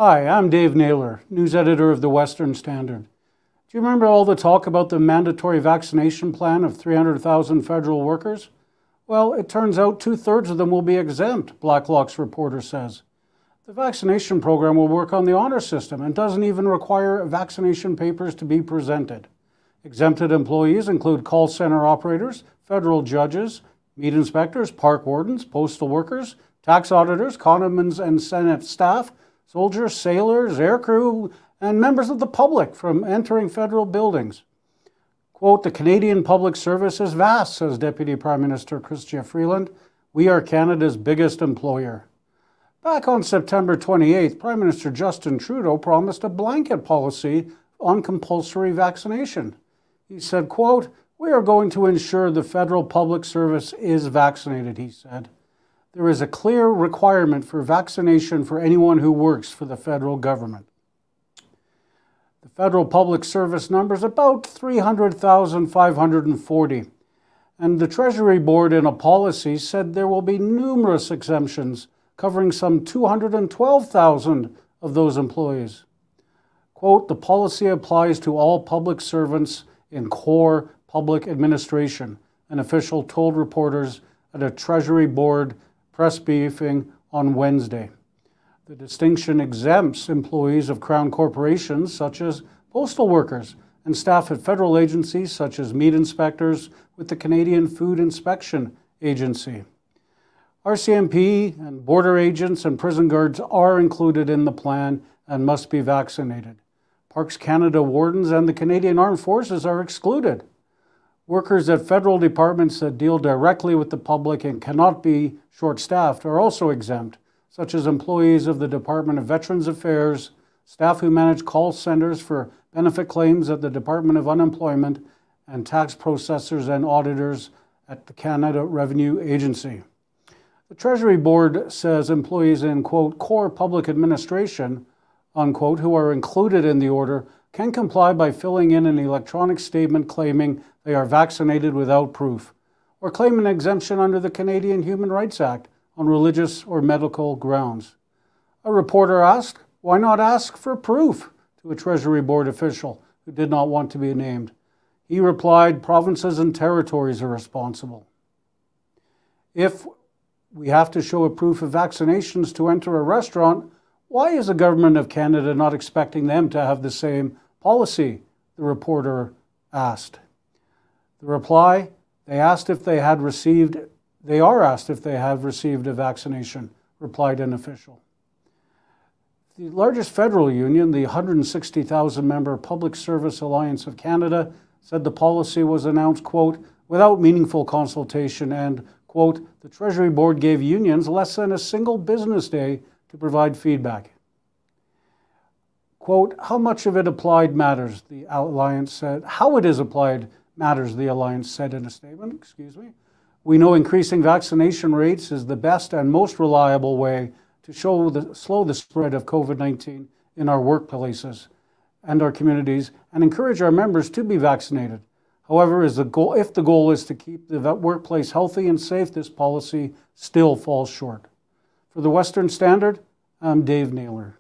Hi, I'm Dave Naylor, news editor of the Western Standard. Do you remember all the talk about the mandatory vaccination plan of 300,000 federal workers? Well, it turns out 2/3 of them will be exempt, Blacklock's reporter says. The vaccination program will work on the honor system and doesn't even require vaccination papers to be presented. Exempted employees include call center operators, federal judges, meat inspectors, park wardens, postal workers, tax auditors, Commons and Senate staff, soldiers, sailors, aircrew, and members of the public from entering federal buildings. Quote, "The Canadian public service is vast," says Deputy Prime Minister Chrystia Freeland. "We are Canada's biggest employer." Back on September 28th, Prime Minister Justin Trudeau promised a blanket policy on compulsory vaccination. He said, quote, "We are going to ensure the federal public service is vaccinated," he said. "There is a clear requirement for vaccination for anyone who works for the federal government." The federal public service number is about 300,540, and the Treasury Board in a policy said there will be numerous exemptions covering some 212,000 of those employees. Quote, "The policy applies to all public servants in core public administration," an official told reporters at a Treasury Board press briefing on Wednesday. The distinction exempts employees of Crown corporations such as postal workers and staff at federal agencies such as meat inspectors with the Canadian Food Inspection Agency. RCMP and border agents and prison guards are included in the plan and must be vaccinated. Parks Canada wardens and the Canadian Armed Forces are excluded. Workers at federal departments that deal directly with the public and cannot be short-staffed are also exempt, such as employees of the Department of Veterans Affairs, staff who manage call centers for benefit claims at the Department of Unemployment, and tax processors and auditors at the Canada Revenue Agency. The Treasury Board says employees in, quote, "core public administration," unquote, who are included in the order can comply by filling in an electronic statement claiming they are vaccinated without proof, or claim an exemption under the Canadian Human Rights Act on religious or medical grounds. A reporter asked, "Why not ask for proof?" to a Treasury Board official who did not want to be named. He replied, "Provinces and territories are responsible." If we have to show a proof of vaccinations to enter a restaurant, why is the Government of Canada not expecting them to have the same policy? The reporter asked. The reply, they are asked if they have received a vaccination, replied an official. The largest federal union, the 160,000-member Public Service Alliance of Canada, said the policy was announced, quote, "without meaningful consultation," and, quote, "the Treasury Board gave unions less than a single business day to provide feedback." Quote, "How much of it applied matters," the Alliance said. "How it is applied matters," the Alliance said in a statement. "We know increasing vaccination rates is the best and most reliable way to slow the spread of COVID-19 in our workplaces and our communities and encourage our members to be vaccinated. However, if the goal is to keep the workplace healthy and safe, this policy still falls short." For the Western Standard, I'm Dave Naylor.